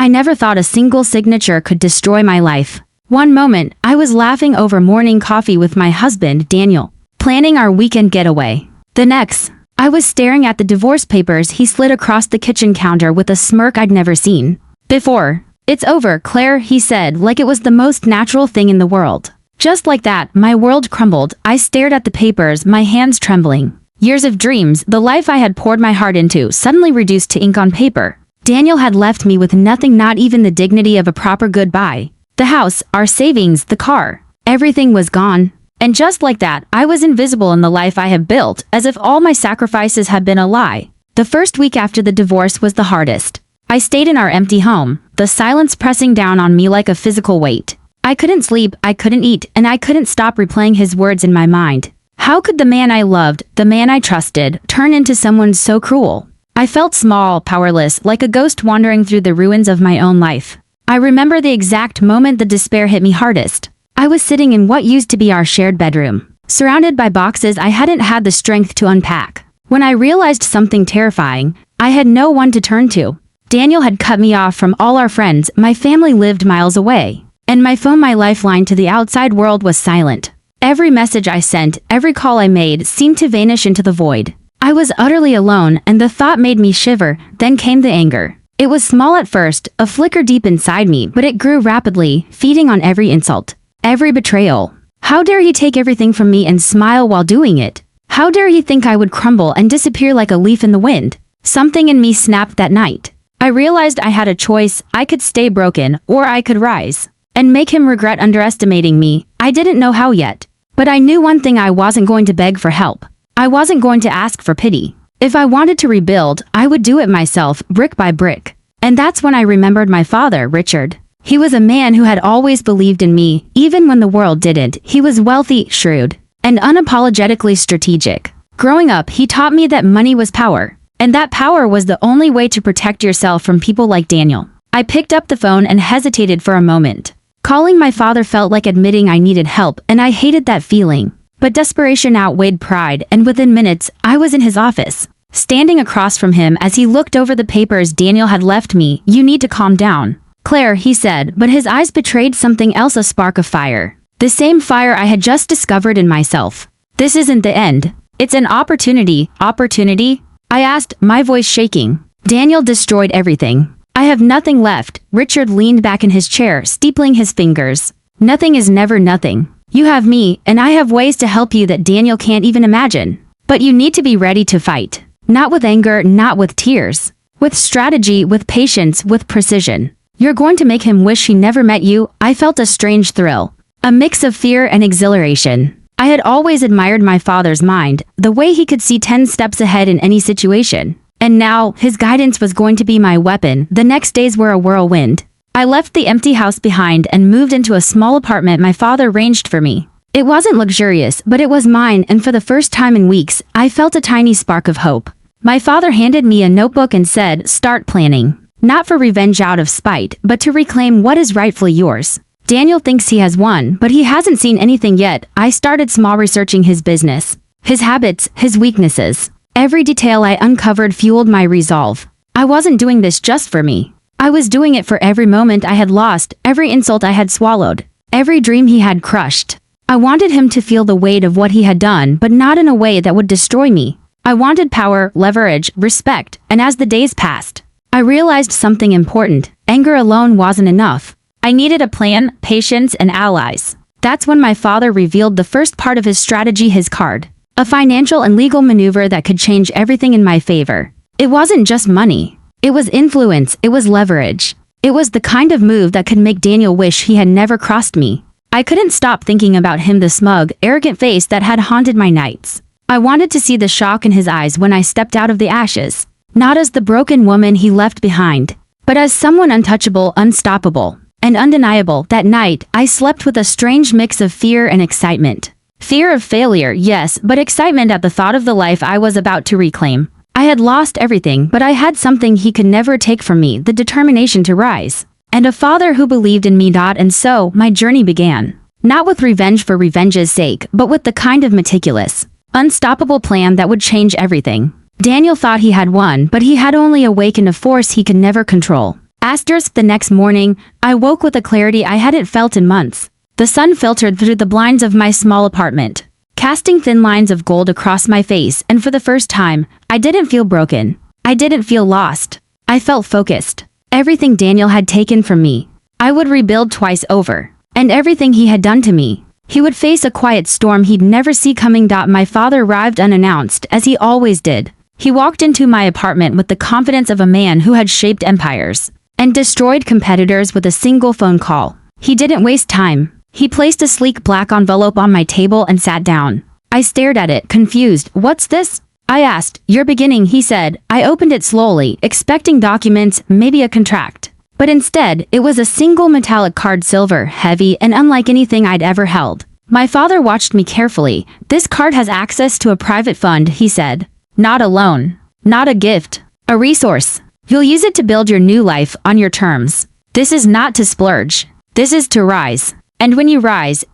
I never thought a single signature could destroy my life. One moment, I was laughing over morning coffee with my husband, Daniel, planning our weekend getaway. The next, I was staring at the divorce papers he slid across the kitchen counter with a smirk I'd never seen before. "It's over, Claire," he said like it was the most natural thing in the world. Just like that, my world crumbled. I stared at the papers, my hands trembling. Years of dreams, the life I had poured my heart into, suddenly reduced to ink on paper. Daniel had left me with nothing, not even the dignity of a proper goodbye. The house, our savings, the car. Everything was gone. And just like that, I was invisible in the life I had built, as if all my sacrifices had been a lie. The first week after the divorce was the hardest. I stayed in our empty home, the silence pressing down on me like a physical weight. I couldn't sleep, I couldn't eat, and I couldn't stop replaying his words in my mind. How could the man I loved, the man I trusted, turn into someone so cruel? I felt small, powerless, like a ghost wandering through the ruins of my own life. I remember the exact moment the despair hit me hardest. I was sitting in what used to be our shared bedroom, surrounded by boxes I hadn't had the strength to unpack. When I realized something terrifying, I had no one to turn to. Daniel had cut me off from all our friends, my family lived miles away. And my phone, my lifeline to the outside world, was silent. Every message I sent, every call I made, seemed to vanish into the void. I was utterly alone, and the thought made me shiver. Then came the anger. It was small at first, a flicker deep inside me, but it grew rapidly, feeding on every insult, every betrayal. How dare he take everything from me and smile while doing it? How dare he think I would crumble and disappear like a leaf in the wind? Something in me snapped that night. I realized I had a choice. I could stay broken, or I could rise and make him regret underestimating me. I didn't know how yet, but I knew one thing: I wasn't going to beg for help. I wasn't going to ask for pity. If I wanted to rebuild, I would do it myself, brick by brick. And that's when I remembered my father, Richard. He was a man who had always believed in me, even when the world didn't. He was wealthy, shrewd, and unapologetically strategic. Growing up, he taught me that money was power, and that power was the only way to protect yourself from people like Daniel. I picked up the phone and hesitated for a moment. Calling my father felt like admitting I needed help, and I hated that feeling. But desperation outweighed pride, and within minutes, I was in his office, standing across from him as he looked over the papers Daniel had left me. "You need to calm down, Claire," he said, but his eyes betrayed something else, a spark of fire. The same fire I had just discovered in myself. "This isn't the end. It's an opportunity." "Opportunity?" I asked, my voice shaking. "Daniel destroyed everything. I have nothing left." Richard leaned back in his chair, steepling his fingers. "Nothing is never nothing. You have me, and I have ways to help you that Daniel can't even imagine. But you need to be ready to fight. Not with anger, not with tears. With strategy, with patience, with precision. You're going to make him wish he never met you." I felt a strange thrill, a mix of fear and exhilaration. I had always admired my father's mind, the way he could see 10 steps ahead in any situation. And now, his guidance was going to be my weapon. The next days were a whirlwind. I left the empty house behind and moved into a small apartment my father arranged for me. It wasn't luxurious, but it was mine, and for the first time in weeks, I felt a tiny spark of hope. My father handed me a notebook and said, "Start planning. Not for revenge out of spite, but to reclaim what is rightfully yours. Daniel thinks he has won, but he hasn't seen anything yet." I started small, researching his business, his habits, his weaknesses. Every detail I uncovered fueled my resolve. I wasn't doing this just for me. I was doing it for every moment I had lost, every insult I had swallowed, every dream he had crushed. I wanted him to feel the weight of what he had done, but not in a way that would destroy me. I wanted power, leverage, respect, and as the days passed, I realized something important. Anger alone wasn't enough. I needed a plan, patience, and allies. That's when my father revealed the first part of his strategy, his card. A financial and legal maneuver that could change everything in my favor. It wasn't just money. It was influence, it was leverage. It was the kind of move that could make Daniel wish he had never crossed me. I couldn't stop thinking about him, the smug, arrogant face that had haunted my nights. I wanted to see the shock in his eyes when I stepped out of the ashes. Not as the broken woman he left behind, but as someone untouchable, unstoppable, and undeniable. That night, I slept with a strange mix of fear and excitement. Fear of failure, yes, but excitement at the thought of the life I was about to reclaim. I had lost everything, but I had something he could never take from me: the determination to rise. And a father who believed in me. And so, my journey began. Not with revenge for revenge's sake, but with the kind of meticulous, unstoppable plan that would change everything. Daniel thought he had won, but he had only awakened a force he could never control. Asterisk the next morning, I woke with a clarity I hadn't felt in months. The sun filtered through the blinds of my small apartment, casting thin lines of gold across my face, and for the first time, I didn't feel broken. I didn't feel lost. I felt focused. Everything Daniel had taken from me, I would rebuild twice over. And everything he had done to me, he would face a quiet storm he'd never see coming. My father arrived unannounced, as he always did. He walked into my apartment with the confidence of a man who had shaped empires and destroyed competitors with a single phone call. He didn't waste time. He placed a sleek black envelope on my table and sat down. I stared at it, confused. "What's this?" I asked. "Your beginning," he said. I opened it slowly, expecting documents, maybe a contract. But instead, it was a single metallic card, silver, heavy, and unlike anything I'd ever held. My father watched me carefully. "This card has access to a private fund," he said. "Not a loan. Not a gift. A resource. You'll use it to build your new life on your terms. This is not to splurge. This is to rise. And when you rise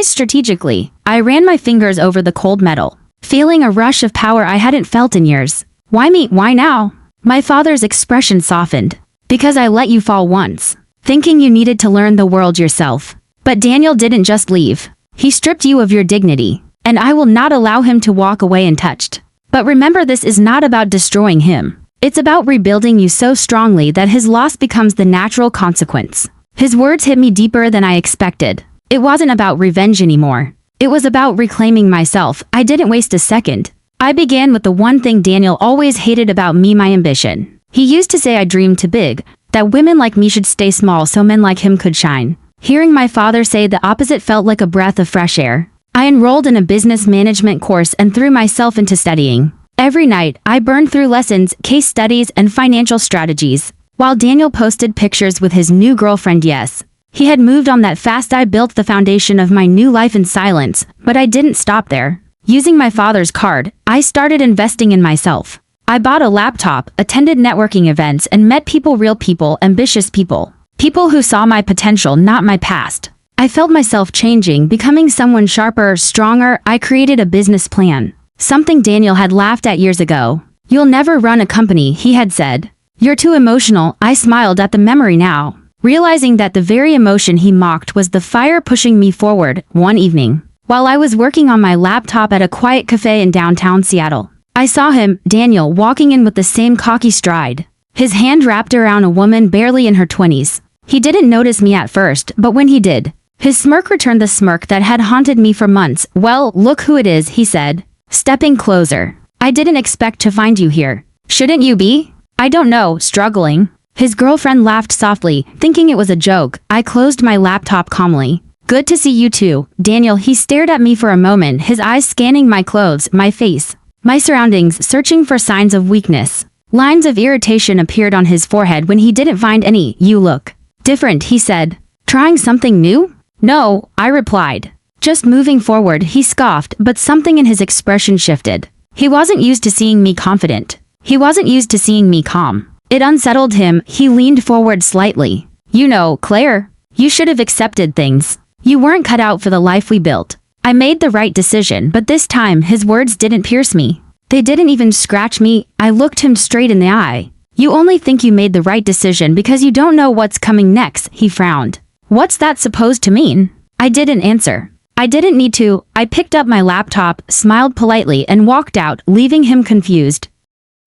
strategically." I ran my fingers over the cold metal, feeling a rush of power I hadn't felt in years. "Why me? Why now?" My father's expression softened. "Because I let you fall once, thinking you needed to learn the world yourself. But Daniel didn't just leave. He stripped you of your dignity, and I will not allow him to walk away untouched. But remember, this is not about destroying him. It's about rebuilding you so strongly that his loss becomes the natural consequence." His words hit me deeper than I expected. It wasn't about revenge anymore. It was about reclaiming myself. I didn't waste a second. I began with the one thing Daniel always hated about me: my ambition. He used to say I dreamed too big, that women like me should stay small so men like him could shine. Hearing my father say the opposite felt like a breath of fresh air. I enrolled in a business management course and threw myself into studying. Every night, I burned through lessons, case studies, and financial strategies, while Daniel posted pictures with his new girlfriend. Yes, he had moved on that fast. I built the foundation of my new life in silence, but I didn't stop there. Using my father's card, I started investing in myself. I bought a laptop, attended networking events, and met people, real people, ambitious people. People who saw my potential, not my past. I felt myself changing, becoming someone sharper, stronger. I created a business plan. Something Daniel had laughed at years ago. "You'll never run a company," he had said. "You're too emotional." I smiled at the memory now, realizing that the very emotion he mocked was the fire pushing me forward. One evening, while I was working on my laptop at a quiet cafe in downtown Seattle, I saw him, Daniel, walking in with the same cocky stride, his hand wrapped around a woman barely in her 20s. He didn't notice me at first, but when he did, his smirk returned, the smirk that had haunted me for months. "Well, look who it is," he said, stepping closer. "I didn't expect to find you here. Shouldn't you be?" "I don't know, struggling." His girlfriend laughed softly, thinking it was a joke. I closed my laptop calmly. "Good to see you too, Daniel." He stared at me for a moment, his eyes scanning my clothes, my face, my surroundings, searching for signs of weakness. Lines of irritation appeared on his forehead when he didn't find any. "You look different," he said. "Trying something new?" "No," I replied. "Just moving forward." He scoffed, but something in his expression shifted. He wasn't used to seeing me confident. He wasn't used to seeing me calm. It unsettled him. He leaned forward slightly. "You know, Claire, you should have accepted things. You weren't cut out for the life we built." I made the right decision, but this time his words didn't pierce me. They didn't even scratch me. I looked him straight in the eye. "You only think you made the right decision because you don't know what's coming next," he frowned. "What's that supposed to mean?" I didn't answer. I didn't need to. I picked up my laptop, smiled politely, and walked out, leaving him confused.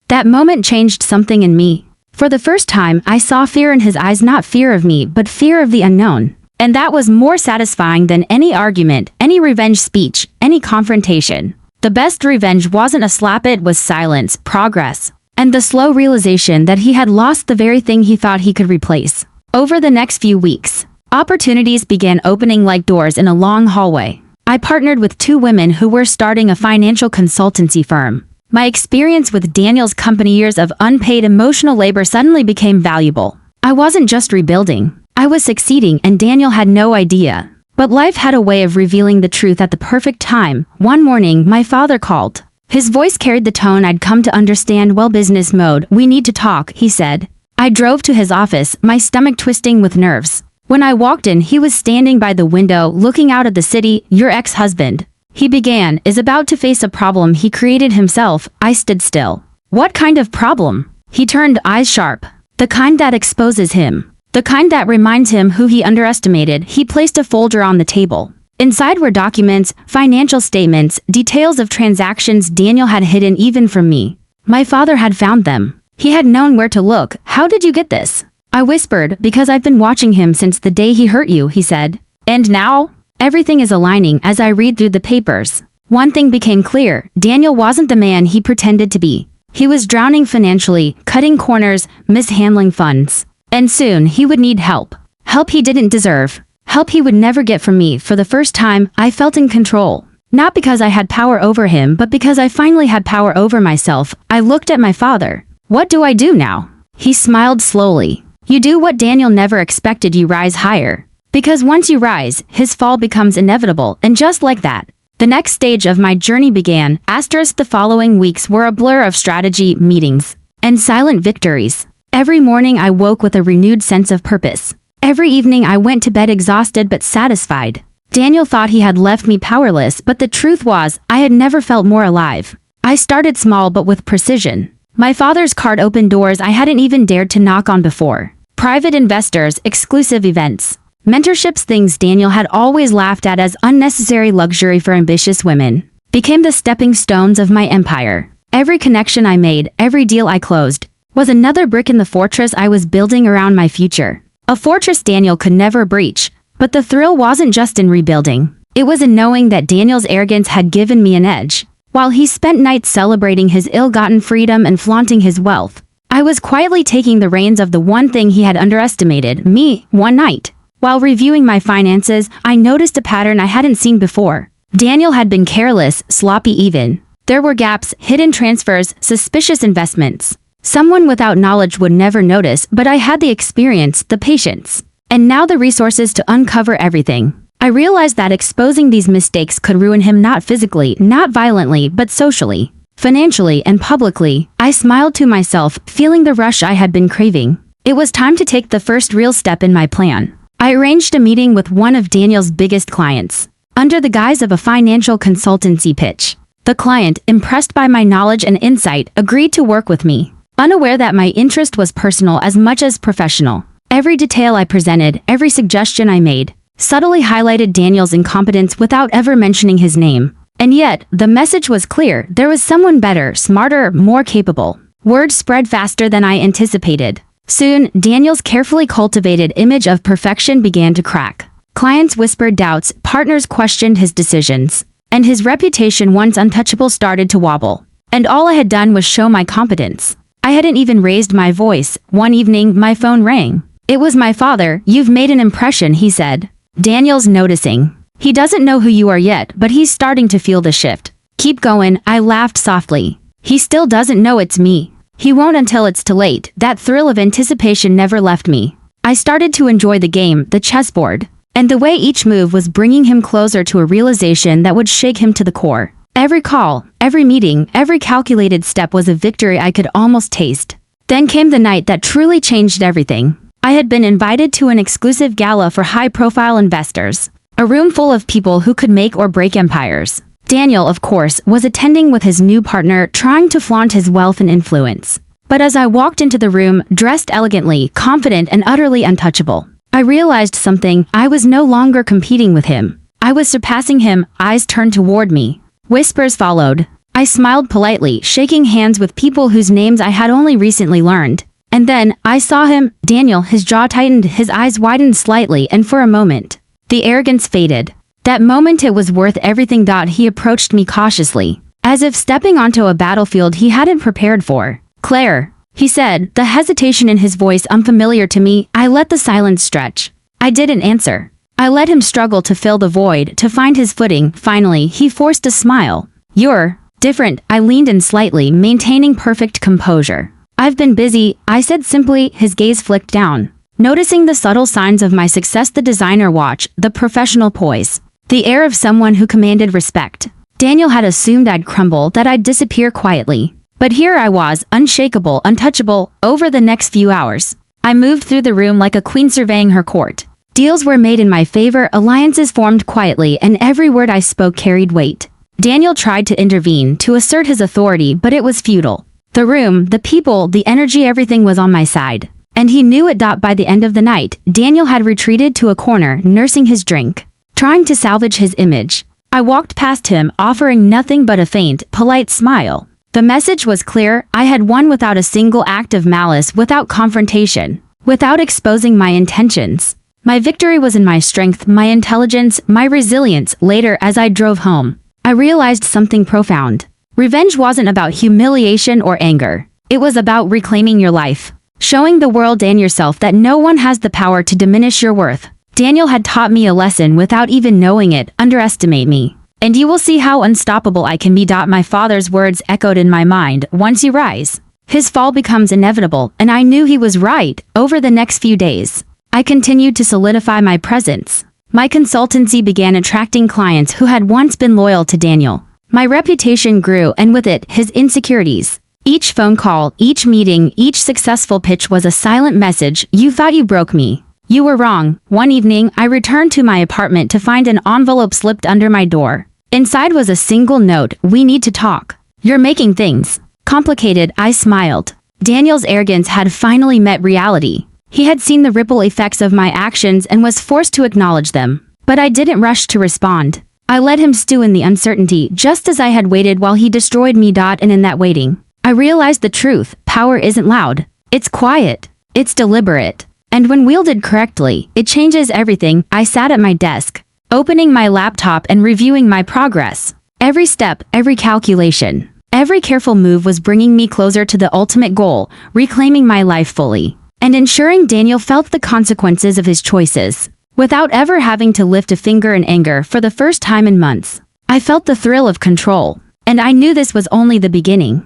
That moment changed something in me. For the first time, I saw fear in his eyes, not fear of me, but fear of the unknown. And that was more satisfying than any argument, any revenge speech, any confrontation. The best revenge wasn't a slap, it was silence, progress, and the slow realization that he had lost the very thing he thought he could replace. Over the next few weeks, opportunities began opening like doors in a long hallway. I partnered with two women who were starting a financial consultancy firm. My experience with Daniel's company, years of unpaid emotional labor, suddenly became valuable. I wasn't just rebuilding. I was succeeding, and Daniel had no idea. But life had a way of revealing the truth at the perfect time. One morning, my father called. His voice carried the tone I'd come to understand well. "Business mode, we need to talk," he said. I drove to his office, my stomach twisting with nerves. When I walked in, he was standing by the window, looking out at the city. "Your ex-husband," he began, "is about to face a problem he created himself." I stood still. "What kind of problem?" He turned, eyes sharp. The kind that exposes him. The kind that reminds him who he underestimated. He placed a folder on the table. Inside were documents, financial statements, details of transactions Daniel had hidden even from me. My father had found them. He had known where to look. How did you get this? I whispered, because I've been watching him since the day he hurt you, he said. And now? Everything is aligning as I read through the papers. One thing became clear. Daniel wasn't the man he pretended to be. He was drowning financially, cutting corners, mishandling funds. And soon he would need help. Help he didn't deserve. Help he would never get from me. For the first time, I felt in control. Not because I had power over him, but because I finally had power over myself. I looked at my father. What do I do now? He smiled slowly. You do what Daniel never expected. You rise higher. Because once you rise, his fall becomes inevitable, and just like that, the next stage of my journey began. The following weeks were a blur of strategy, meetings, and silent victories. Every morning I woke with a renewed sense of purpose. Every evening I went to bed exhausted but satisfied. Daniel thought he had left me powerless, but the truth was, I had never felt more alive. I started small but with precision. My father's card opened doors I hadn't even dared to knock on before. Private investors, exclusive events, mentorships, things Daniel had always laughed at as unnecessary luxury for ambitious women, became the stepping stones of my empire. Every connection I made, every deal I closed, was another brick in the fortress I was building around my future. A fortress Daniel could never breach. But the thrill wasn't just in rebuilding. It was in knowing that Daniel's arrogance had given me an edge. While he spent nights celebrating his ill-gotten freedom and flaunting his wealth, I was quietly taking the reins of the one thing he had underestimated, me. One night, while reviewing my finances, I noticed a pattern I hadn't seen before. Daniel had been careless, sloppy even. There were gaps, hidden transfers, suspicious investments. Someone without knowledge would never notice, but I had the experience, the patience, and now the resources to uncover everything. I realized that exposing these mistakes could ruin him, not physically, not violently, but socially, financially, and publicly. I smiled to myself, feeling the rush I had been craving. It was time to take the first real step in my plan. I arranged a meeting with one of Daniel's biggest clients, under the guise of a financial consultancy pitch. The client, impressed by my knowledge and insight, agreed to work with me, unaware that my interest was personal as much as professional. Every detail I presented, every suggestion I made, subtly highlighted Daniel's incompetence without ever mentioning his name. And yet, the message was clear. There was someone better, smarter, more capable. Word spread faster than I anticipated. Soon, Daniel's carefully cultivated image of perfection began to crack. Clients whispered doubts, partners questioned his decisions, and his reputation, once untouchable, started to wobble. And all I had done was show my competence. I hadn't even raised my voice. One evening, my phone rang. It was my father. You've made an impression, he said. Daniel's noticing. He doesn't know who you are yet, but he's starting to feel the shift. Keep going, I laughed softly. He still doesn't know it's me. He won't until it's too late. That thrill of anticipation never left me. I started to enjoy the game, the chessboard, and the way each move was bringing him closer to a realization that would shake him to the core. Every call, every meeting, every calculated step was a victory I could almost taste. Then came the night that truly changed everything. I had been invited to an exclusive gala for high-profile investors, a room full of people who could make or break empires. Daniel, of course, was attending with his new partner, trying to flaunt his wealth and influence. But as I walked into the room, dressed elegantly, confident, and utterly untouchable, I realized something. I was no longer competing with him. I was surpassing him. Eyes turned toward me. Whispers followed. I smiled politely, shaking hands with people whose names I had only recently learned. And then, I saw him. Daniel, his jaw tightened, his eyes widened slightly, and for a moment, the arrogance faded. That moment, it was worth everything. He approached me cautiously, as if stepping onto a battlefield he hadn't prepared for. Claire, he said, the hesitation in his voice unfamiliar to me. I let the silence stretch. I didn't answer. I let him struggle to fill the void, to find his footing. Finally, he forced a smile. You're different. I leaned in slightly, maintaining perfect composure. I've been busy, I said simply. His gaze flicked down, noticing the subtle signs of my success, the designer watch, the professional poise, the air of someone who commanded respect. Daniel had assumed I'd crumble, that I'd disappear quietly. But here I was, unshakable, untouchable. Over the next few hours, I moved through the room like a queen surveying her court. Deals were made in my favor, alliances formed quietly, and every word I spoke carried weight. Daniel tried to intervene, to assert his authority, but it was futile. The room, the people, the energy, everything was on my side. And he knew it. By the end of the night, Daniel had retreated to a corner, nursing his drink, trying to salvage his image. I walked past him, offering nothing but a faint, polite smile. The message was clear: I had won without a single act of malice, without confrontation, without exposing my intentions. My victory was in my strength, my intelligence, my resilience. Later, as I drove home, I realized something profound. Revenge wasn't about humiliation or anger. It was about reclaiming your life, showing the world and yourself that no one has the power to diminish your worth. Daniel had taught me a lesson without even knowing it: underestimate me, and you will see how unstoppable I can be. My father's words echoed in my mind: once you rise, his fall becomes inevitable, and I knew he was right. Over the next few days, I continued to solidify my presence. My consultancy began attracting clients who had once been loyal to Daniel. My reputation grew, and with it, his insecurities. Each phone call, each meeting, each successful pitch was a silent message: you thought you broke me. You were wrong. One evening, I returned to my apartment to find an envelope slipped under my door. Inside was a single note: we need to talk. You're making things complicated. I smiled. Daniel's arrogance had finally met reality. He had seen the ripple effects of my actions and was forced to acknowledge them. But I didn't rush to respond. I let him stew in the uncertainty, just as I had waited while he destroyed me. And in that waiting, I realized the truth: power isn't loud. It's quiet. It's deliberate. And when wielded correctly, it changes everything. I sat at my desk, opening my laptop and reviewing my progress. Every step, every calculation, every careful move was bringing me closer to the ultimate goal: reclaiming my life fully, and ensuring Daniel felt the consequences of his choices, without ever having to lift a finger in anger. For the first time in months, I felt the thrill of control, and I knew this was only the beginning.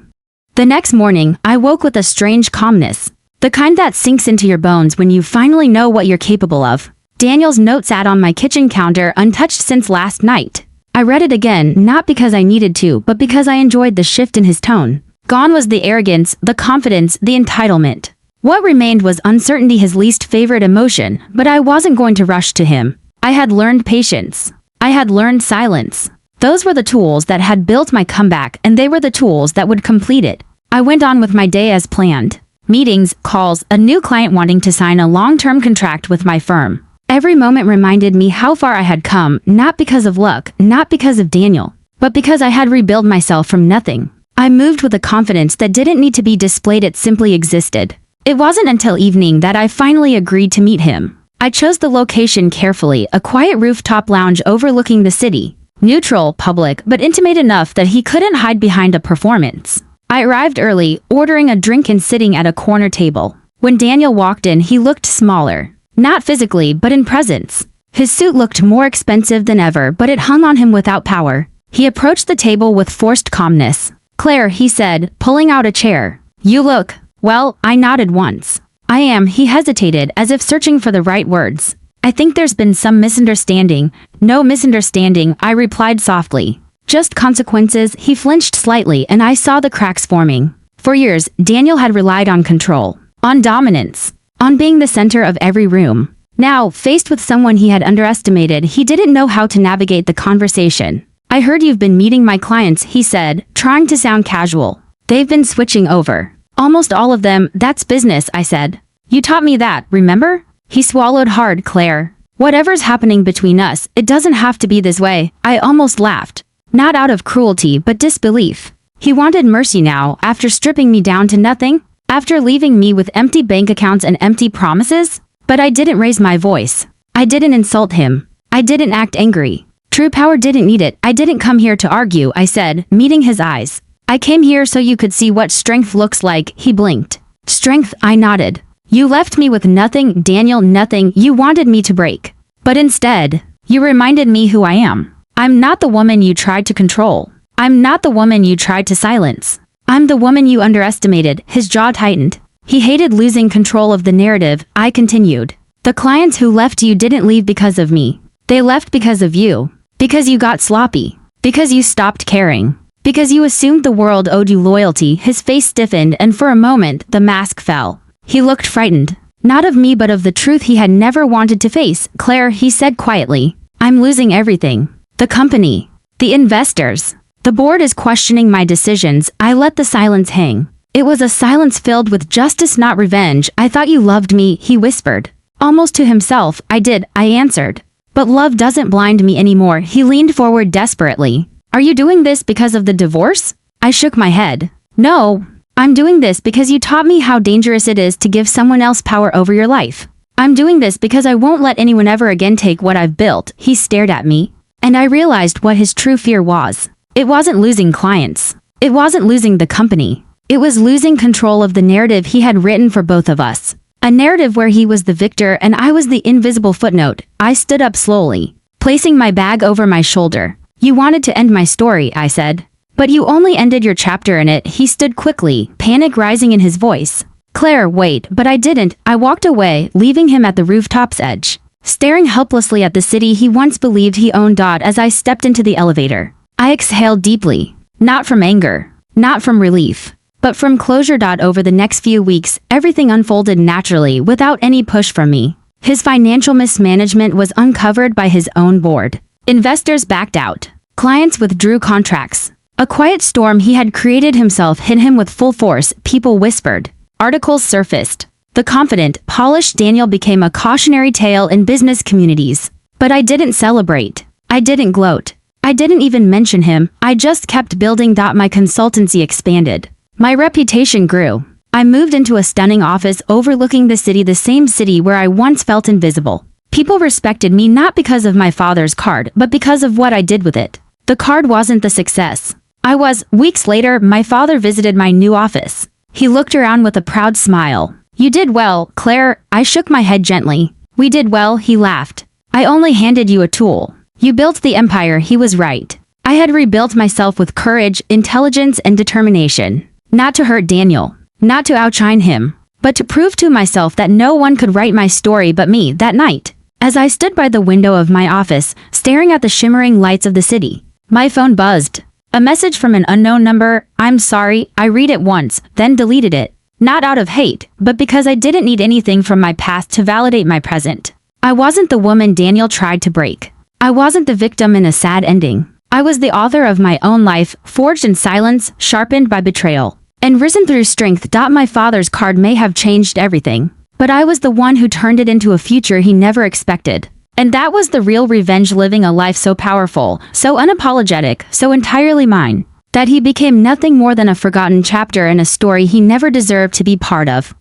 The next morning, I woke with a strange calmness, the kind that sinks into your bones when you finally know what you're capable of. Daniel's note sat on my kitchen counter, untouched since last night. I read it again, not because I needed to, but because I enjoyed the shift in his tone. Gone was the arrogance, the confidence, the entitlement. What remained was uncertainty, his least favorite emotion, but I wasn't going to rush to him. I had learned patience. I had learned silence. Those were the tools that had built my comeback, and they were the tools that would complete it. I went on with my day as planned. Meetings, calls, a new client wanting to sign a long-term contract with my firm. Every moment reminded me how far I had come, not because of luck, not because of Daniel, but because I had rebuilt myself from nothing. I moved with a confidence that didn't need to be displayed, it simply existed. It wasn't until evening that I finally agreed to meet him. I chose the location carefully: a quiet rooftop lounge overlooking the city. Neutral, public, but intimate enough that he couldn't hide behind a performance. I arrived early, ordering a drink and sitting at a corner table. When Daniel walked in, he looked smaller. Not physically, but in presence. His suit looked more expensive than ever, but it hung on him without power. He approached the table with forced calmness. "Claire," he said, pulling out a chair. "You look..." Well, I nodded once. "I am." He hesitated, as if searching for the right words. "I think there's been some misunderstanding." "No misunderstanding," I replied softly. "Just consequences." He flinched slightly, and I saw the cracks forming. For years, Daniel had relied on control, on dominance, on being the center of every room. Now, faced with someone he had underestimated, he didn't know how to navigate the conversation. "I heard you've been meeting my clients," he said, trying to sound casual. "They've been switching over." "Almost all of them." "That's business," I said. "You taught me that, remember?" He swallowed hard. "Claire, whatever's happening between us, it doesn't have to be this way." I almost laughed. Not out of cruelty, but disbelief. He wanted mercy now, after stripping me down to nothing? After leaving me with empty bank accounts and empty promises? But I didn't raise my voice. I didn't insult him. I didn't act angry. True power didn't need it. "I didn't come here to argue," I said, meeting his eyes. "I came here so you could see what strength looks like." He blinked. "Strength?" I nodded. "You left me with nothing, Daniel, nothing. You wanted me to break. But instead, you reminded me who I am. I'm not the woman you tried to control. I'm not the woman you tried to silence. I'm the woman you underestimated." His jaw tightened. He hated losing control of the narrative. I continued. "The clients who left you didn't leave because of me. They left because of you. Because you got sloppy. Because you stopped caring. Because you assumed the world owed you loyalty." His face stiffened, and for a moment, the mask fell. He looked frightened. Not of me, but of the truth he had never wanted to face. "Claire," he said quietly, "I'm losing everything. The company. The investors. The board is questioning my decisions." I let the silence hang. It was a silence filled with justice, not revenge. I thought you loved me, he whispered. Almost to himself. I did, I answered. But love doesn't blind me anymore. He leaned forward desperately. Are you doing this because of the divorce? I shook my head. No. I'm doing this because you taught me how dangerous it is to give someone else power over your life. I'm doing this because I won't let anyone ever again take what I've built. He stared at me. And I realized what his true fear was. It wasn't losing clients. It wasn't losing the company. It was losing control of the narrative he had written for both of us. A narrative where he was the victor and I was the invisible footnote. I stood up slowly, placing my bag over my shoulder. You wanted to end my story, I said. But you only ended your chapter in it. He stood quickly, panic rising in his voice. Claire, wait, but I didn't. I walked away, leaving him at the rooftop's edge, staring helplessly at the city he once believed he owned. As I stepped into the elevator, I exhaled deeply, not from anger, not from relief, but from closure. Over the next few weeks, everything unfolded naturally without any push from me. His financial mismanagement was uncovered by his own board. Investors backed out. Clients withdrew contracts. A quiet storm he had created himself hit him with full force. People whispered. Articles surfaced. The confident, polished Daniel became a cautionary tale in business communities. But I didn't celebrate. I didn't gloat. I didn't even mention him. I just kept building. My consultancy expanded. My reputation grew. I moved into a stunning office overlooking the city, the same city where I once felt invisible. People respected me not because of my father's card, but because of what I did with it. The card wasn't the success I was. Weeks later, my father visited my new office. He looked around with a proud smile. You did well, Claire. I shook my head gently. We did well, he laughed. I only handed you a tool. You built the empire. He was right. I had rebuilt myself with courage, intelligence, and determination. Not to hurt Daniel. Not to outshine him. But to prove to myself that no one could write my story but me. That night, as I stood by the window of my office, staring at the shimmering lights of the city, my phone buzzed. A message from an unknown number. I'm sorry. I read it once, then deleted it. Not out of hate, but because I didn't need anything from my past to validate my present. I wasn't the woman Daniel tried to break. I wasn't the victim in a sad ending. I was the author of my own life, forged in silence, sharpened by betrayal, and risen through strength. My father's card may have changed everything, but I was the one who turned it into a future he never expected. And that was the real revenge, living a life so powerful, so unapologetic, so entirely mine, that he became nothing more than a forgotten chapter in a story he never deserved to be part of.